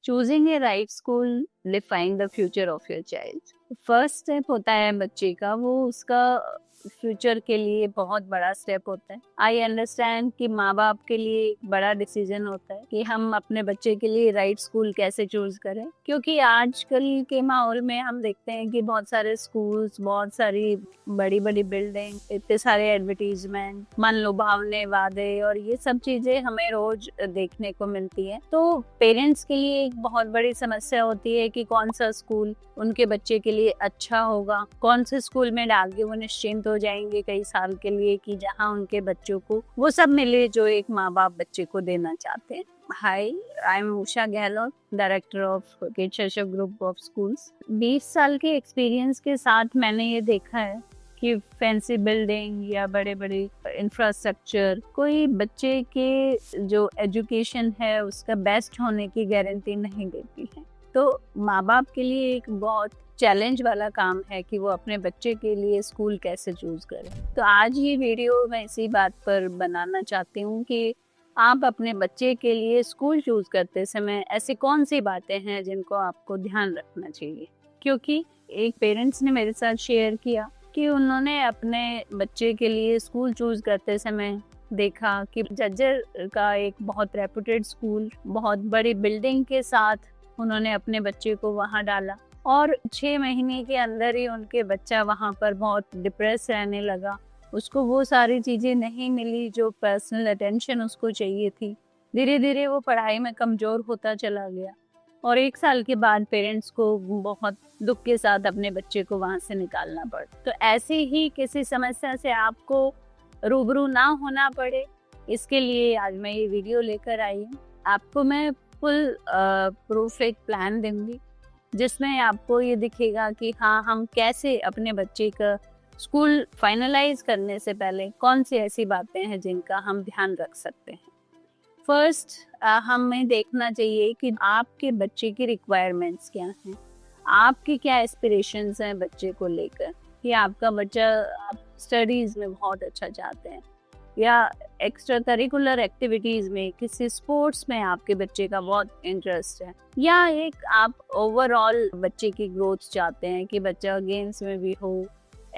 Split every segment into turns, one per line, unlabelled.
Choosing a right school define the future of your child. First step होता है बच्चे का, वो उसका फ्यूचर के लिए बहुत बड़ा स्टेप होता है। आई अंडरस्टैंड कि माँ बाप के लिए एक बड़ा डिसीजन होता है कि हम अपने बच्चे के लिए राइट स्कूल कैसे चूज करें, क्योंकि आजकल के माहौल में हम देखते हैं कि बहुत सारे स्कूल्स, बहुत सारी बड़ी बड़ी बिल्डिंग, इतने सारे एडवर्टीजमेंट, मन लुभावने वादे और ये सब चीजें हमें रोज देखने को मिलती है। तो पेरेंट्स के लिए एक बहुत बड़ी समस्या होती है कि कौन सा स्कूल उनके बच्चे के लिए अच्छा होगा, कौन से स्कूल में डाल के वो निश्चिंत हो जाएंगे कई साल के लिए कि जहाँ उनके बच्चों को वो सब मिले जो एक माँ बाप बच्चे को देना चाहते हैं। Hi, I am Usha Gehlot, director of kids Ashok group of schools. 20 साल के एक्सपीरियंस के साथ मैंने ये देखा है कि फैंसी बिल्डिंग या बड़े बड़े इंफ्रास्ट्रक्चर कोई बच्चे के जो एजुकेशन है उसका बेस्ट होने की गारंटी नहीं देती है। तो माँ बाप के लिए एक बहुत चैलेंज वाला काम है कि वो अपने बच्चे के लिए स्कूल कैसे चूज करें। तो आज ये वीडियो मैं इसी बात पर बनाना चाहती हूँ कि आप अपने बच्चे के लिए स्कूल चूज करते समय ऐसी कौन सी बातें हैं जिनको आपको ध्यान रखना चाहिए। क्योंकि एक पेरेंट्स ने मेरे साथ शेयर किया कि उन्होंने अपने बच्चे के लिए स्कूल चूज करते समय देखा कि जज्जर का एक बहुत रेपुटेड स्कूल, बहुत बड़ी बिल्डिंग के साथ उन्होंने अपने बच्चे को वहाँ डाला और 6 महीने के अंदर ही उनके बच्चा वहाँ पर बहुत डिप्रेस रहने लगा। उसको वो सारी चीज़ें नहीं मिली जो पर्सनल अटेंशन उसको चाहिए थी। धीरे धीरे वो पढ़ाई में कमज़ोर होता चला गया और 1 साल के बाद पेरेंट्स को बहुत दुख के साथ अपने बच्चे को वहाँ से निकालना पड़ा। तो ऐसे ही किसी समस्या से आपको रूबरू ना होना पड़े, इसके लिए आज मैं ये वीडियो लेकर आई हूँ। आपको मैं फुल प्रूफ एक प्लान दूंगी जिसमें आपको ये दिखेगा कि हाँ, हम कैसे अपने बच्चे का स्कूल फाइनलाइज करने से पहले कौन सी ऐसी बातें हैं जिनका हम ध्यान रख सकते हैं। फर्स्ट, हमें देखना चाहिए कि आपके बच्चे की रिक्वायरमेंट्स क्या हैं, आपकी क्या एस्पिरेशंस हैं बच्चे को लेकर। कि आपका बच्चा आप स्टडीज़ में बहुत अच्छा चाहते हैं या एक्स्ट्रा करिकुलर एक्टिविटीज़ में, किसी स्पोर्ट्स में आपके बच्चे का बहुत इंटरेस्ट है, या एक आप ओवरऑल बच्चे की ग्रोथ चाहते हैं कि बच्चा गेम्स में भी हो,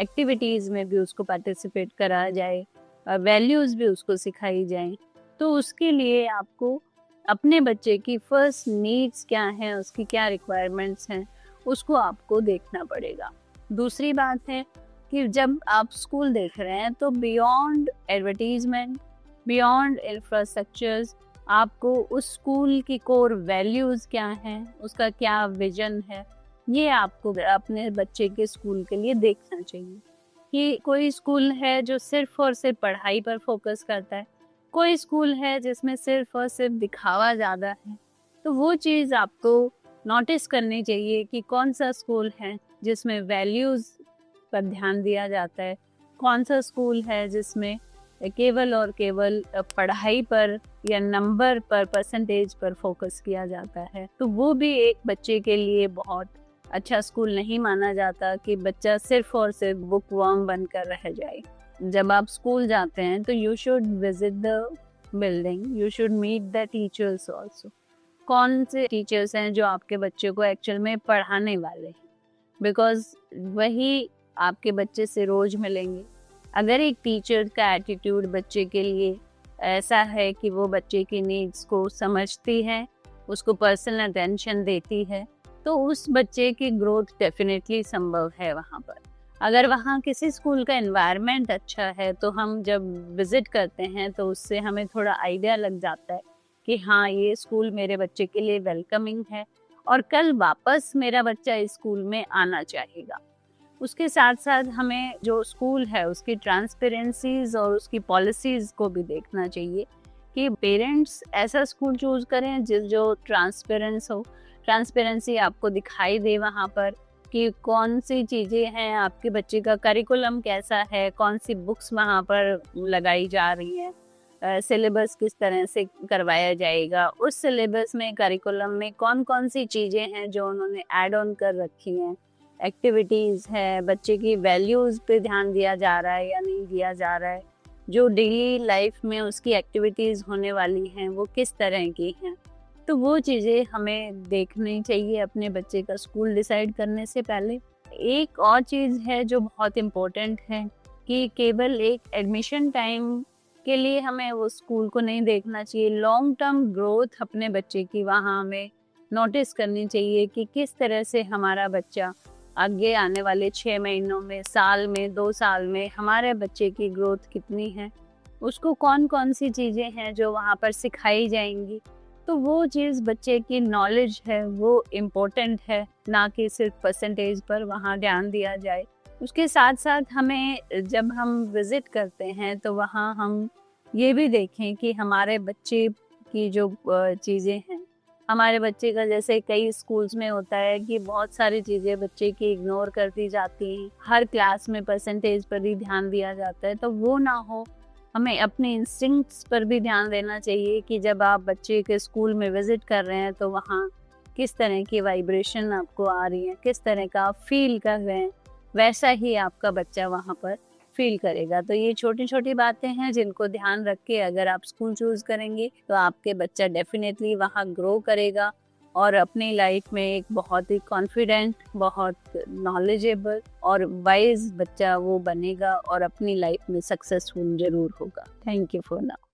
एक्टिविटीज़ में भी उसको पार्टिसिपेट कराया जाए और वैल्यूज़ भी उसको सिखाई जाए। तो उसके लिए आपको अपने बच्चे की फर्स्ट नीड्स क्या हैं, उसकी क्या रिक्वायरमेंट्स हैं, उसको आपको देखना पड़ेगा। दूसरी बात है कि जब आप स्कूल देख रहे हैं तो बियॉन्ड एडवर्टीजमेंट, बियॉन्ड इंफ्रास्ट्रक्चर्स, आपको उस स्कूल की कोर वैल्यूज़ क्या हैं, उसका क्या विजन है, ये आपको अपने बच्चे के स्कूल के लिए देखना चाहिए। कि कोई स्कूल है जो सिर्फ और सिर्फ पढ़ाई पर फोकस करता है, कोई स्कूल है जिसमें सिर्फ और सिर्फ दिखावा ज़्यादा है। तो वो चीज़ आपको नोटिस करनी चाहिए कि कौन सा स्कूल है जिसमें वैल्यूज़ पर ध्यान दिया जाता है, कौन सा स्कूल है जिसमें केवल और केवल पढ़ाई पर या नंबर पर, परसेंटेज पर फोकस किया जाता है। तो वो भी एक बच्चे के लिए बहुत अच्छा स्कूल नहीं माना जाता कि बच्चा सिर्फ और सिर्फ बुक वर्म बनकर रह जाए। जब आप स्कूल जाते हैं तो you should visit the building, you should meet the teachers also. कौन से टीचर्स हैं जो आपके बच्चे को एक्चुअल में पढ़ाने वाले हैं, बिकॉज वही आपके बच्चे से रोज मिलेंगे। अगर एक टीचर का एटीट्यूड बच्चे के लिए ऐसा है कि वो बच्चे की नीड्स को समझती है, उसको पर्सनल अटेंशन देती है, तो उस बच्चे की ग्रोथ डेफिनेटली संभव है वहाँ पर। अगर वहाँ किसी स्कूल का एनवायरनमेंट अच्छा है तो हम जब विजिट करते हैं तो उससे हमें थोड़ा आइडिया लग जाता है कि हाँ, ये स्कूल मेरे बच्चे के लिए वेलकमिंग है और कल वापस मेरा बच्चा इस स्कूल में आना चाहेगा। उसके साथ साथ हमें जो स्कूल है उसकी ट्रांसपेरेंसीज और उसकी पॉलिसीज़ को भी देखना चाहिए कि पेरेंट्स ऐसा स्कूल चूज़ करें जो ट्रांसपेरेंस हो, ट्रांसपेरेंसी आपको दिखाई दे वहाँ पर कि कौन सी चीज़ें हैं, आपके बच्चे का करिकुलम कैसा है, कौन सी बुक्स वहाँ पर लगाई जा रही हैं, सिलेबस किस तरह से करवाया जाएगा, उस सिलेबस में, करिकुलम में कौन कौन सी चीज़ें हैं जो उन्होंने ऐड ऑन कर रखी हैं, एक्टिविटीज़ है, बच्चे की वैल्यूज़ पे ध्यान दिया जा रहा है या नहीं दिया जा रहा है, जो डेली लाइफ में उसकी एक्टिविटीज़ होने वाली हैं वो किस तरह की हैं। तो वो चीज़ें हमें देखनी चाहिए अपने बच्चे का स्कूल डिसाइड करने से पहले। एक और चीज़ है जो बहुत इम्पोर्टेंट है कि केवल एक एडमिशन टाइम के लिए हमें वो स्कूल को नहीं देखना चाहिए। लॉन्ग टर्म ग्रोथ अपने बच्चे की वहाँ हमें नोटिस करनी चाहिए कि किस तरह से हमारा बच्चा आगे आने वाले 6 महीनों में, साल में, 2 साल में हमारे बच्चे की ग्रोथ कितनी है, उसको कौन-कौन सी चीज़ें हैं जो वहाँ पर सिखाई जाएँगी। तो वो चीज़ बच्चे की नॉलेज है वो इम्पोर्टेंट है, ना कि सिर्फ परसेंटेज पर वहाँ ध्यान दिया जाए। उसके साथ-साथ हमें जब हम विज़िट करते हैं तो वहाँ हम ये भी देखें कि हमारे बच्चे की जो चीज़ें हैं, हमारे बच्चे का जैसे कई स्कूल्स में होता है कि बहुत सारी चीज़ें बच्चे की इग्नोर कर दी जाती हैं। हर क्लास में परसेंटेज पर ही ध्यान दिया जाता है, तो वो ना हो। हमें अपने इंस्टिंक्ट्स पर भी ध्यान देना चाहिए कि जब आप बच्चे के स्कूल में विज़िट कर रहे हैं तो वहाँ किस तरह की वाइब्रेशन आपको आ रही है, किस तरह का आप फ़ील कर रहे हैं, वैसा ही आपका बच्चा वहाँ पर फ़ील करेगा। तो ये छोटी-छोटी बातें हैं जिनको ध्यान रख के अगर आप स्कूल चूज़ करेंगे तो आपके बच्चा डेफ़िनेटली वहाँ ग्रो करेगा और अपनी लाइफ़ में एक बहुत ही कॉन्फिडेंट, बहुत नॉलेजेबल और वाइज़ बच्चा वो बनेगा और अपनी लाइफ़ में सक्सेसफुल ज़रूर होगा। Thank you for now.